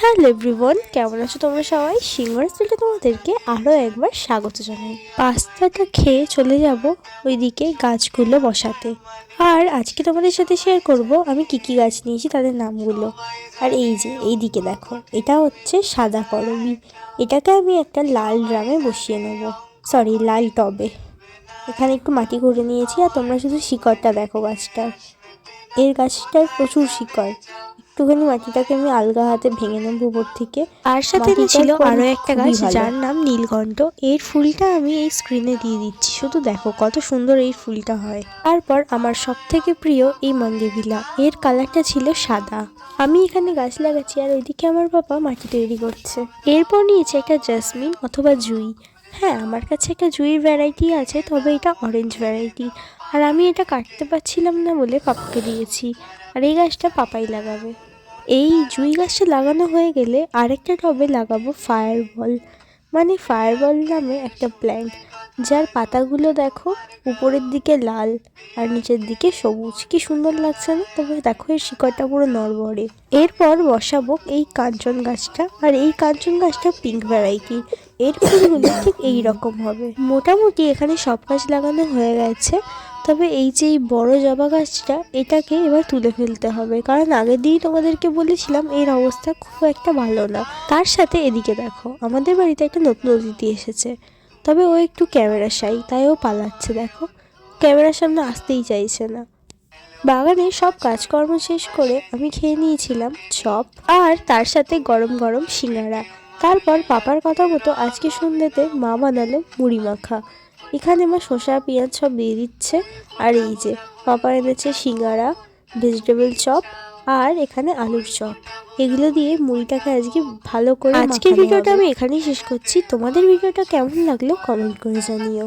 Hello everyone, কেমন আছো তোমরা সবাই? সিঙ্গার স্টিলটা তোমাদেরকে আরও একবার স্বাগত জানাই। পাস্তাটা খেয়ে চলে যাব ওইদিকে গাছগুলো বসাতে। আর আজকে তোমাদের সাথে শেয়ার করব আমি কি কি গাছ নিয়েছি তাদের নামগুলো। আর এই যে এইদিকে দেখো, এটা হচ্ছে সাদা করবী। এটাকে আমি একটা লাল ড্রামে বসিয়ে নেব, সরি লাল টবে। এখানে একটু মাটি করে নিয়েছি। আর তোমরা শুধু শিকড়টা দেখো গাছটার, গাছটার প্রচুর শিকড়। একটুখানি মাটিটাকে আমি আলগা হাতে ভেঙে নেবো উপর থেকে। আর সাথে ছিল আরো একটা গাছ যার নাম নীলকণ্ঠ। এর ফুলটা আমি এই স্ক্রিনে দিয়ে দিচ্ছি, শুধু দেখো কত সুন্দর এই ফুলটা হয়। তারপর আমার সব থেকে প্রিয় এই মঙ্গেভিলা, এর কালারটা ছিল সাদা। আমি এখানে গাছ লাগাচ্ছি আর ওইদিকে আমার বাবা মাটি তৈরি করছে। এরপর নিয়েছে একটা জাসমিন অথবা জুঁই। হ্যাঁ, আমার কাছে একটা জুঁইয়ের ভ্যারাইটি আছে, তবে এটা অরেঞ্জ ভ্যারাইটি। আর আমি এটা কাটতে পারছিলাম না বলে পাপাকে দিয়েছি। আর এই গাছটা পাপাই লাগাবে। এই জুঁই গাছটা লাগানো হয়ে গেলে আরেকটা টবে লাগাবো ফায়ারবল, মানে ফায়ারবল নামে একটা প্ল্যান্ট, যার পাতাগুলো দেখো উপরের দিকে লাল আর নিচের দিকে সবুজ। কি সুন্দর লাগছে না? তবে দেখো এর শিকড়টা পুরো নড়বড়ে। এরপর বসাবো এই কাঞ্চন গাছটা। আর এই কাঞ্চন গাছটা পিঙ্ক ভ্যারাইটির। এর ফুলগুলো ঠিক এই রকম হবে। মোটামুটি এখানে সব গাছ লাগানো হয়ে গেছে। তবে এই যে এই বড় জবা গাছটা, এটাকে এবার তুলে ফেলতে হবে, কারণ আগের দিনই তোমাদেরকে বলেছিলাম এর অবস্থা খুব একটা ভালো না। তার সাথে এদিকে দেখো, আমাদের বাড়িতে একটা নতুন অতিথি এসেছে। তবে ও একটু ক্যামেরা শাই, তাই ও পালাচ্ছে। দেখো, ক্যামেরার সামনে আসতেই চাইছে না। বাগানে সব কাজকর্ম শেষ করে আমি খেয়ে নিয়েছিলাম চপ, আর তার সাথে গরম গরম সিঙ্গারা। তারপর পাপার কথা মতো আজকে সন্ধ্যেতে মা বানালো মুড়ি মাখা। এখানে মা শসা পেঁয়াজ সব দিয়ে দিচ্ছে। আর এই যে পাপা এনেছে সিঙ্গারা, ভেজিটেবল চপ, আর এখানে আলুর চপ। এগুলো দিয়ে মুড়িটাকে আজকে ভালো করে আজকের ভিডিওটা আমি এখানেই শেষ করছি। তোমাদের ভিডিওটা কেমন লাগলো কমেন্ট করে জানিও।